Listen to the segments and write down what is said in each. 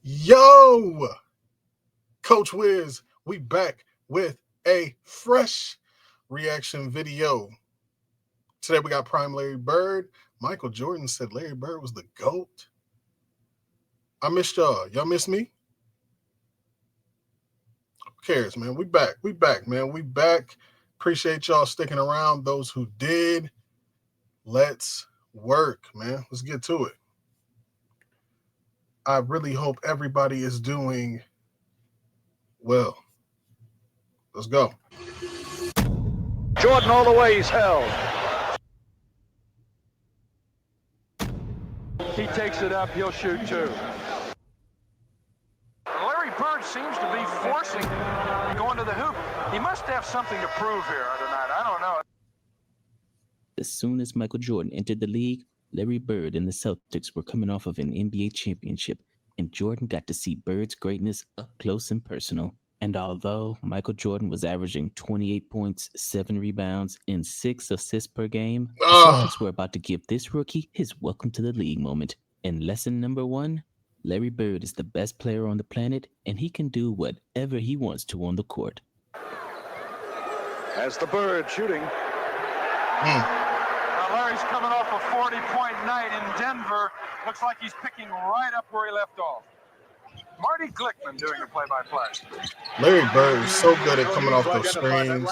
Yo, Coach Wiz, we back with a fresh reaction video. Today we got Prime Larry Bird. Michael Jordan said Larry Bird was the GOAT. I missed y'all. Y'all miss me? Who cares, man? We back, man. We back. Appreciate y'all sticking around. Those who did, let's work, man. Let's get to it. I really hope everybody is doing well. Let's go. Jordan all the way, he's held. He takes it up, he'll shoot too. Larry Bird seems to be forcing going to the hoop. He must have something to prove here tonight. I don't know. As soon as Michael Jordan entered the league, Larry Bird and the Celtics were coming off of an NBA championship, and Jordan got to see Bird's greatness up close and personal. And although Michael Jordan was averaging 28 points, 7 rebounds, and 6 assists per game, the Celtics were about to give this rookie his welcome to the league moment. And lesson number 1, Larry Bird is the best player on the planet, and he can do whatever he wants to on the court. As the Bird shooting. Larry's coming off a 40-point night in Denver. Looks like he's picking right up where he left off. Marty Glickman doing the play-by-play. Larry Bird is so good at coming off those screens,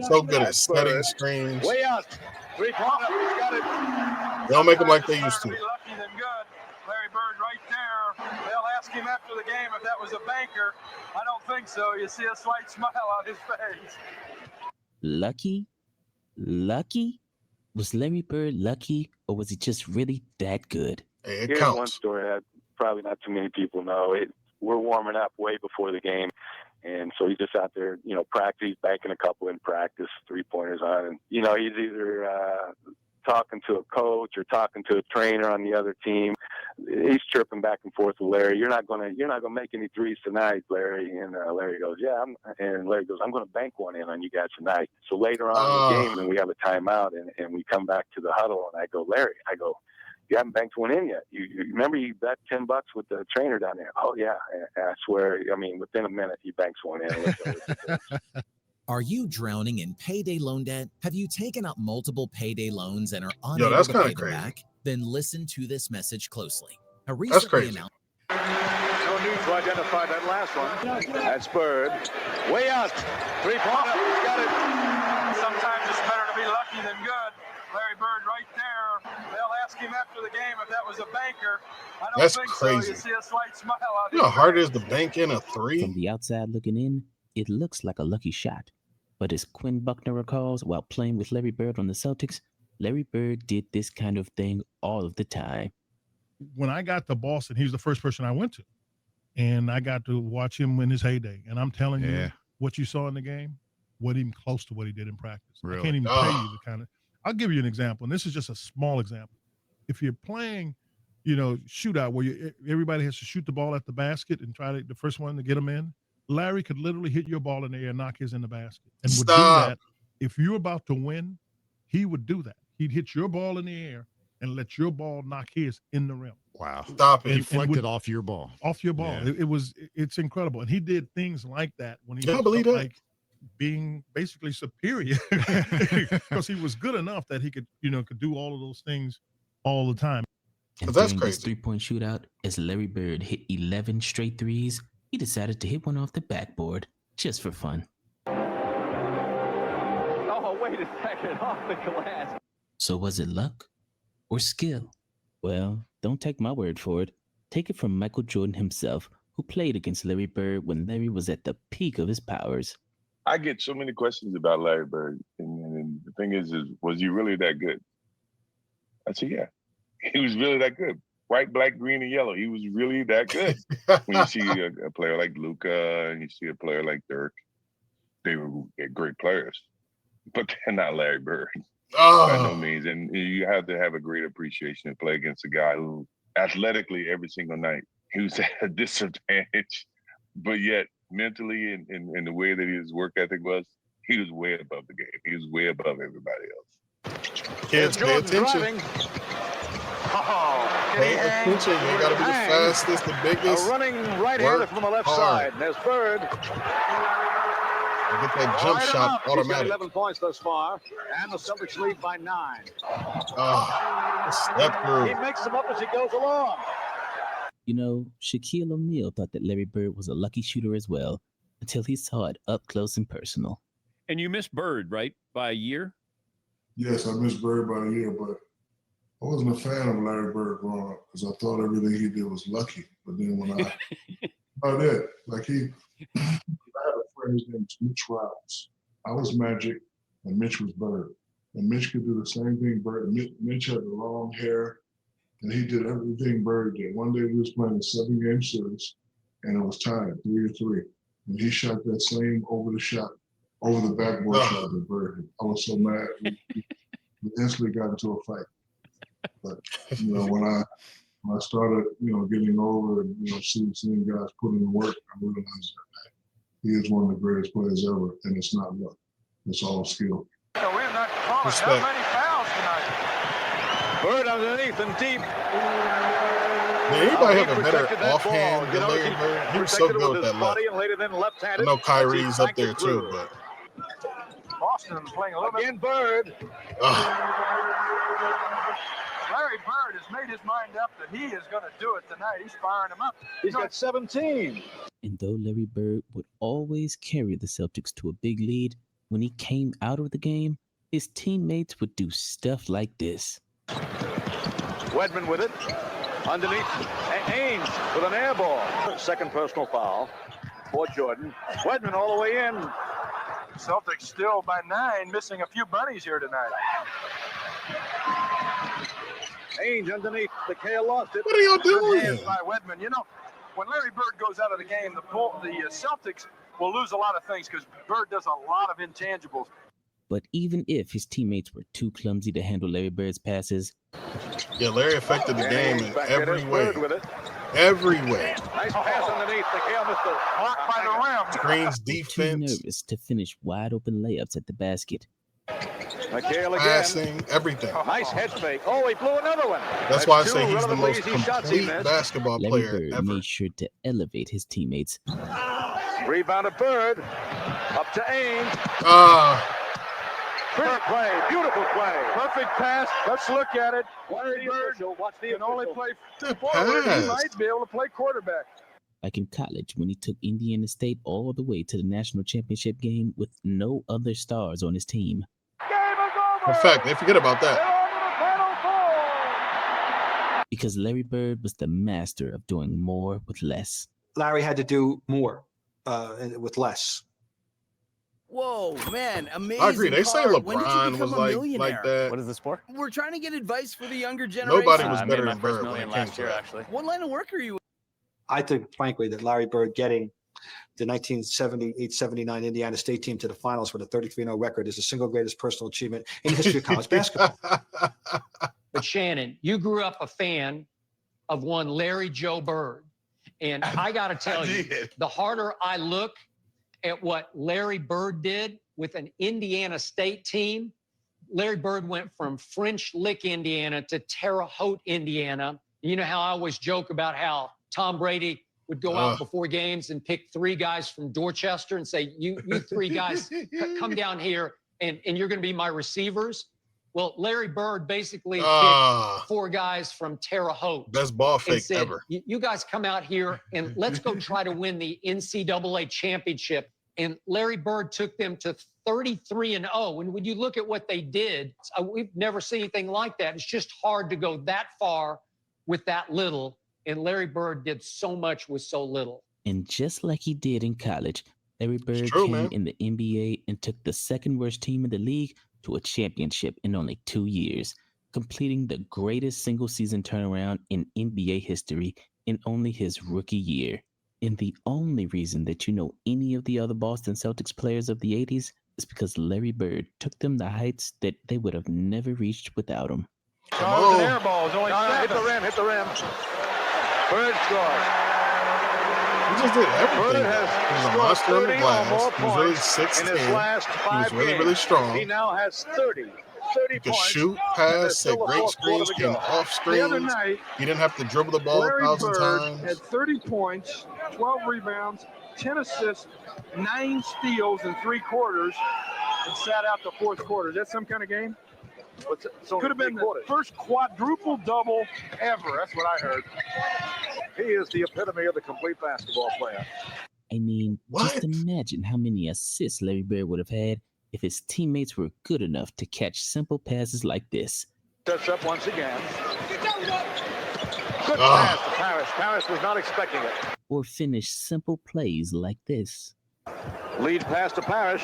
so good at setting screens. Way out. Three-pointer. He's got it. They don't make them like they used to. Be lucky than good. Larry Bird right there. They'll ask him after the game if that was a banker. I don't think so. You see a slight smile on his face. Lucky? Was Larry Bird lucky, or was he just really that good? It Here's counts. one story that probably not too many people know. We're warming up way before the game, and so he's just out there, practice. He's banking a couple in practice, 3-pointers on, and he's either talking to a coach or talking to a trainer on the other team. He's chirping back and forth with Larry. You're not gonna make any threes tonight, Larry. And Larry goes, yeah. And Larry goes, I'm gonna bank one in on you guys tonight. So later on in the game, and we have a timeout, and we come back to the huddle, and I go, Larry, you haven't banked one in yet. You remember you bet $10 with the trainer down there? Oh yeah. And I swear, within a minute he banks one in. Are you drowning in payday loan debt? Have you taken out multiple payday loans and are Yo, unable that's to kinda pay them crazy. back? Then listen to this message closely. A That's recently crazy. announced No need to identify that last one. That's Bird. Way out. Three-pointer. He's got it. Sometimes it's better to be lucky than good. Larry Bird right there. They'll ask him after the game if that was a banker. I don't That's think crazy. so. You see a slight smile on You know how his hard it face. is to bank in a From 3? the outside looking in, it looks like a lucky shot. But as Quinn Buckner recalls, while playing with Larry Bird on the Celtics, Larry Bird did this kind of thing all of the time. When I got to Boston, he was the first person I went to. And I got to watch him in his heyday. And I'm telling you, what you saw in the game wasn't even close to what he did in practice. Really? I can't even tell you the kind of – I'll give you an example, and this is just a small example. If you're playing, shootout where everybody has to shoot the ball at the basket and try to the first one to get them in, Larry could literally hit your ball in the air and knock his in the basket. And would do that. If you're about to win, he would do that. He'd hit your ball in the air and let your ball knock his in the rim. Wow. Stop it. Deflected off your ball. Off your ball. Yeah. It's incredible. And he did things like that when he Yeah, I was believe that. like being basically superior because he was good enough that he could do all of those things all the time. And But that's during this crazy. 3-point shootout, as Larry Bird hit 11 straight threes, he decided to hit one off the backboard just for fun. Oh, wait a second. Off the glass. So was it luck or skill? Well, don't take my word for it. Take it from Michael Jordan himself, who played against Larry Bird when Larry was at the peak of his powers. I get so many questions about Larry Bird, and the thing is, was he really that good? I said, yeah, he was really that good. White, black, green, and yellow. He was really that good. When you see a player like Luka and you see a player like Dirk, they're great players, but they're not Larry Bird by no means. And you have to have a great appreciation to play against a guy who, athletically, every single night, he was at a disadvantage, but yet mentally and the way that his work ethic was, he was way above the game. He was way above everybody else. Kids, pay attention. Oh, Pay attention. You got to be the fastest, the A biggest. running right-hander Work from the left hard. side. There's Bird. Get that jump Right shot enough. He's got automatic. 11 points thus far, and the Celtics lead by 9. Step through. He makes them up as he goes along. You know, Shaquille O'Neal thought that Larry Bird was a lucky shooter as well, until he saw it up close and personal. And you missed Bird, right, by a year? Yes, I missed Bird by a year, but I wasn't a fan of Larry Bird growing up because I thought everything he did was lucky. But then when I did, like I had a friend, his name was Mitch Rouse. I was Magic, and Mitch was Bird. And Mitch could do the same thing Bird. Mitch had the long hair, and he did everything Bird did. One day we was playing a 7-game series, and it was tied 3-3. And he shot that same over the backboard shot that Bird did. I was so mad. We instantly got into a fight. But when I started, getting older and seeing guys put in the work, I realized that he is one of the greatest players ever, and it's not luck. It's all skill. We're not calling that many fouls tonight. Bird underneath and deep. Did anybody have a better offhand than Larry Bird? He was so good with that left. I know Kyrie's up there too, but Boston playing a little bit. Again, Bird. Larry Bird has made his mind up that he is going to do it tonight. He's firing him up. He's got 17. And though Larry Bird would always carry the Celtics to a big lead, when he came out of the game, his teammates would do stuff like this. Wedman with it. Underneath. Ainge with an air ball. Second personal foul for Jordan. Wedman all the way in. Celtics still by 9, missing a few bunnies here tonight. Ainge underneath. The Kale lost it. What are y'all doing? Good hands by Wedman. When Larry Bird goes out of the game, the Celtics will lose a lot of things because Bird does a lot of intangibles. But even if his teammates were too clumsy to handle Larry Bird's passes, Larry affected the game in every way. Every way. Nice pass underneath. The Kale missed the block by the rim. Screens, too defense, nervous to finish wide open layups at the basket. McHale again. passing, everything. Nice head fake. Oh, he blew another one. That's why I say he's the most complete basketball Larry player Bird ever. made sure to elevate his teammates. Rebound of Bird. Up to Ainge. Pretty play. Beautiful play. Perfect pass. Let's look at it. Larry Bird can only play forward. He might be able to play quarterback. Like in college, when he took Indiana State all the way to the national championship game with no other stars on his team. In fact, they forget about that. Because Larry Bird was the master of doing more with less. Larry had to do more with less. Whoa, man, amazing. I agree. They say card. When did you LeBron become was a millionaire? like that. What is this for? We're trying to get advice for the younger generation. Nobody was I better made my than first Bird million when it came last to year, that. actually. What line of work are you in? I think, frankly, that Larry Bird getting the 1978-79 Indiana State team to the finals with a 33-0 record is the single greatest personal achievement in the history of college basketball. But Shannon, you grew up a fan of one Larry Joe Bird. And I got to tell you, the harder I look at what Larry Bird did with an Indiana State team, Larry Bird went from French Lick, Indiana to Terre Haute, Indiana. You know how I always joke about how Tom Brady would go out before games and pick 3 guys from Dorchester and say, you 3 guys come down here and you're going to be my receivers. Well, Larry Bird basically picked 4 guys from Terre Haute. Best ball fake said, ever. You guys come out here and let's go try to win the NCAA championship. And Larry Bird took them to 33-0. And when you look at what they did, we've never seen anything like that. It's just hard to go that far with that little. And Larry Bird did so much with so little. And just like he did in college, Larry Bird came in the NBA and took the second worst team in the league to a championship in only 2 years, completing the greatest single-season turnaround in NBA history in only his rookie year. And the only reason that you know any of the other Boston Celtics players of the 80s is because Larry Bird took them to heights that they would have never reached without him. Oh, an air ball. Only hit the rim. Bird scores. He just did everything. He was a monster on the glass. He was really in 6'10". his last 5 He was really, games. really strong. He now has 30. 30 He could points. shoot, And pass, there's set still a great fourth quarter screens, to came go. off The other screens. night, He didn't have to dribble the ball Larry 1,000 Bird times. had 30 points, 12 rebounds, 10 assists, 9 steals in 3 quarters, and sat out the fourth quarter. Is that some kind of game? Could have been the first quadruple double ever. That's what I heard. He is the epitome of the complete basketball player. I mean, What? just imagine how many assists Larry Bird would have had if his teammates were good enough to catch simple passes like this. Sets up once again. Good pass to Paris. Paris was not expecting it. Or finish simple plays like this. Lead pass to Paris.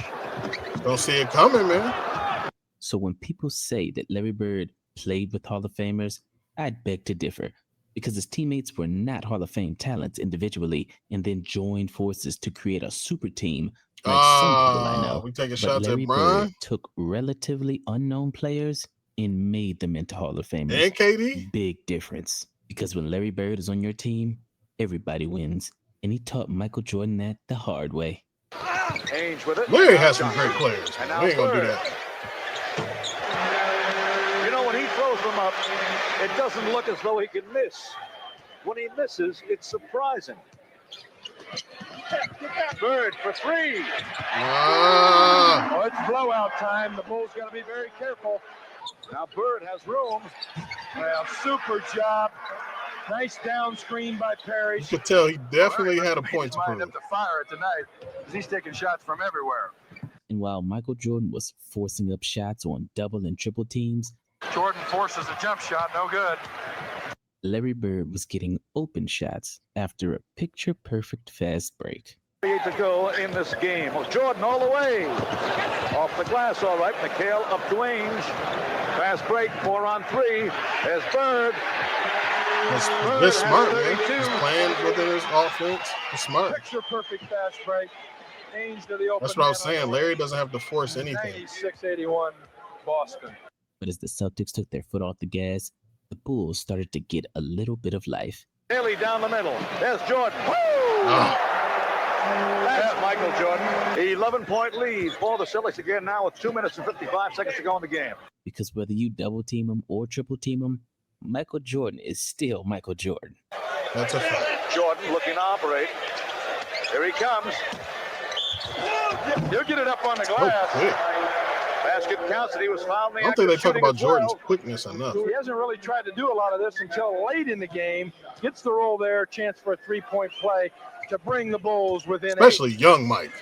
Don't see it coming, man. So when people say that Larry Bird played with Hall of Famers, I'd beg to differ, because his teammates were not Hall of Fame talents individually and then joined forces to create a super team like some people I know. We taking But shots Larry at Brian Bird took relatively unknown players and made them into Hall of Famers. and KD. Big difference. Because when Larry Bird is on your team, everybody wins. And he taught Michael Jordan that the hard way. Ainge with it. Larry has some great players. And Man. now We ain't gonna do Bird. that. You know, when he throws them up, it doesn't look as though he can miss. When he misses, it's surprising. Bird for 3. Ah. Oh, it's blowout time. The Bulls got to be very careful. Now Bird has room. Well, super job. Nice down screen by Perry. You could tell he definitely had a point to Mind prove. up to fire it tonight because he's taking shots from everywhere. And while Michael Jordan was forcing up shots on double and triple teams, Jordan forces a jump shot, no good. Larry Bird was getting open shots after a picture-perfect fast break. 38 to go in this game. Well, Jordan all the way. Off the glass, all right. McHale up to Ainge. Fast break, 4 on 3. There's Bird. He's smart, man. He's playing within his offense. He's smart. Picture perfect fast break. Ainge to the open. That's what I was saying. Larry doesn't have to force anything. 96-81 Boston. But as the Celtics took their foot off the gas, the Bulls started to get a little bit of life. Haley down the middle. There's Jordan. Woo! That's Michael Jordan. 11-point lead for the Celtics again now with 2 minutes and 55 seconds to go in the game. Because whether you double team him or triple team him, Michael Jordan is still Michael Jordan. That's a fact. Jordan looking to operate. Here he comes. He'll get it up on the glass. Quick. Basket counts, and he was fouled. I don't think they talk about Jordan's quickness enough. He hasn't really tried to do a lot of this until late in the game. Gets the roll there, chance for a three-point play to bring the Bulls within Especially young Mike.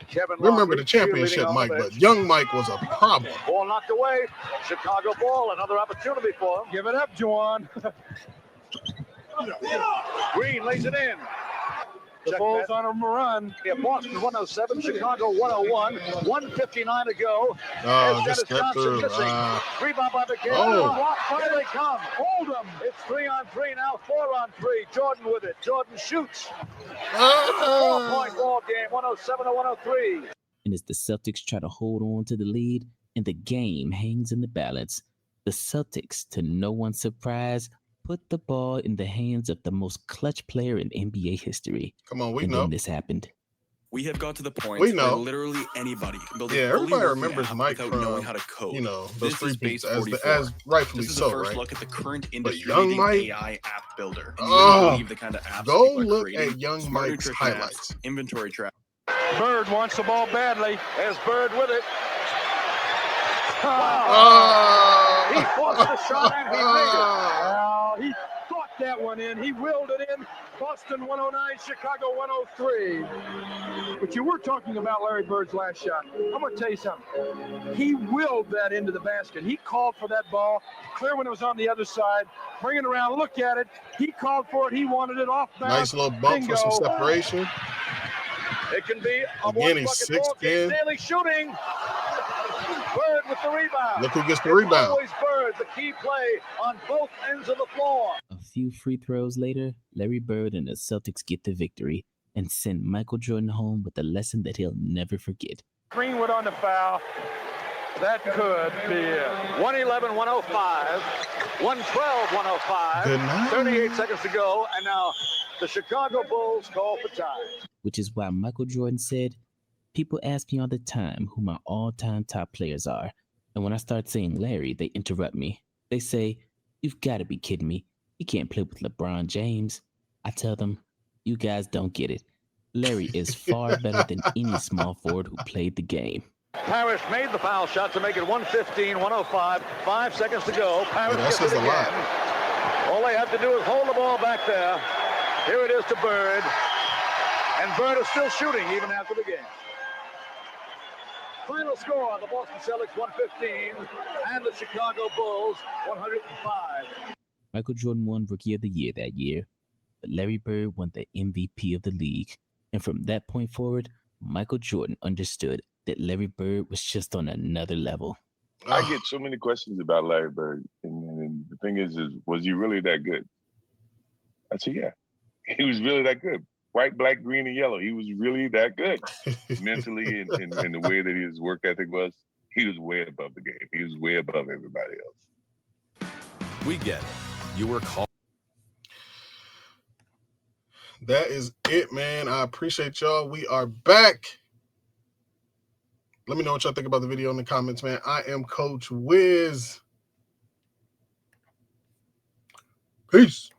Kevin Remember the Longridge championship cheerleading on Mike, the but bench. young Mike was a problem. Ball knocked away. Chicago ball, another opportunity for him. Give it up, Juwan. Green lays it in. The Check Bulls that. on a run. Yeah, Boston 107, Chicago 101, 1:59 to go. Oh, There's just Dennis stepped Johnson through. missing. Rebound by McHale. Oh. Block, here they come. Hold them. It's 3 on 3 now, 4 on 3. Jordan with it. Jordan shoots. It's a 4-point ball game, 107 to 103. And as the Celtics try to hold on to the lead and the game hangs in the balance, the Celtics, to no one's surprise, put the ball in the hands of the most clutch player in NBA history. Come on, we and know. then this happened. We have got to the point We where know. literally anybody can build a Yeah, fully everybody working remembers app Mike without from, knowing how to code. you know, those This three is beats Base as 44. rightfully This is so, the first right? look at the current But industry-leading young Mike, AI app builder. And you wouldn't believe the kind of apps go people are look creating. at young Smart Mike's nutrition highlights. apps, inventory track. Bird wants the ball badly. There's Bird with it. Oh. He forced the shot and he made it. Well, he thought that one in. He willed it in. Boston 109, Chicago 103. But you were talking about Larry Bird's last shot. I'm going to tell you something. He willed that into the basket. He called for that ball. Clear when it was on the other side. Bring it around. Look at it. He called for it. He wanted it off bounds. Nice little bump for some Bingo. separation. It can be a Again, he's one-bucket ball game. 6'10". Daly shooting. Bird with the rebound. Look who gets the It's rebound. always Bird, the key play on both ends of the floor. A few free throws later, Larry Bird and the Celtics get the victory and send Michael Jordan home with a lesson that he'll never forget. Greenwood on the foul. That could be it. 111, 105. 112, 105. Good night. 38 seconds to go. And now the Chicago Bulls call for time. Which is why Michael Jordan said, "People ask me all the time who my all-time top players are. But I never leave the kind of apps people creating. Good night. Because whether you double team him or triple team him, Michael Jordan is still Michael Jordan. And when I start saying Larry, they interrupt me. They say, "You've got to be kidding me. You can't play with LeBron James." I tell them, "You guys don't get it. Larry is far better than any small forward who played the game." Parrish made the foul shot to make it 115-105. 5 seconds to go. Parrish that gets says it a lot. again. All they have to do is hold the ball back there. Here it is to Bird. And Bird is still shooting even after the game. Final score, the Boston Celtics 115 and the Chicago Bulls 105. Michael Jordan won Rookie of the Year that year, but Larry Bird won the MVP of the league. And from that point forward, Michael Jordan understood that Larry Bird was just on another level. I get so many questions about Larry Bird, and the thing is, was he really that good? I said, yeah, he was really that good. White, black, green, and yellow. He was really that good mentally, and the way that his work ethic was. He was way above the game. He was way above everybody else. We get it. You work hard. That is it, man. I appreciate y'all. We are back. Let me know what y'all think about the video in the comments, man. I am Coach Wiz. Peace.